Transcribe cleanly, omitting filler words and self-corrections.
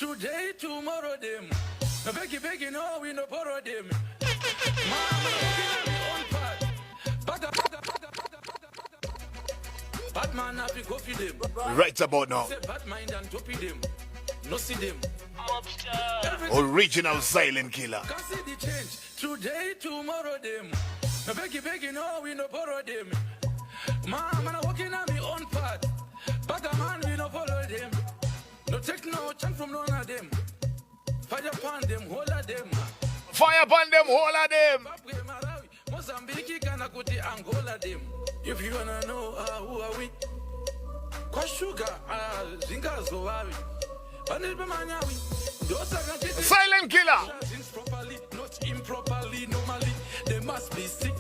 today, tomorrow them. No begging, no, we no borrow them. Mama, looking at me on part. Bad man happy go for them. Right about now. Say bad mind and toppy them. No see them. Original silent killer. Can't see the change. Today, tomorrow them. No begging, no, we no borrow them. Mama, walking at me on part. But a man, we no follow them. No take no chance from none of them. Fire upon them, whole of them. Fire upon them, whole of them. Mozambique, Kana, Kuti, Angola them. If you wanna know who are we? Cause sugar, Zinga, Zoawi. Silent killer. Properly, not improperly, normally. They must be seen.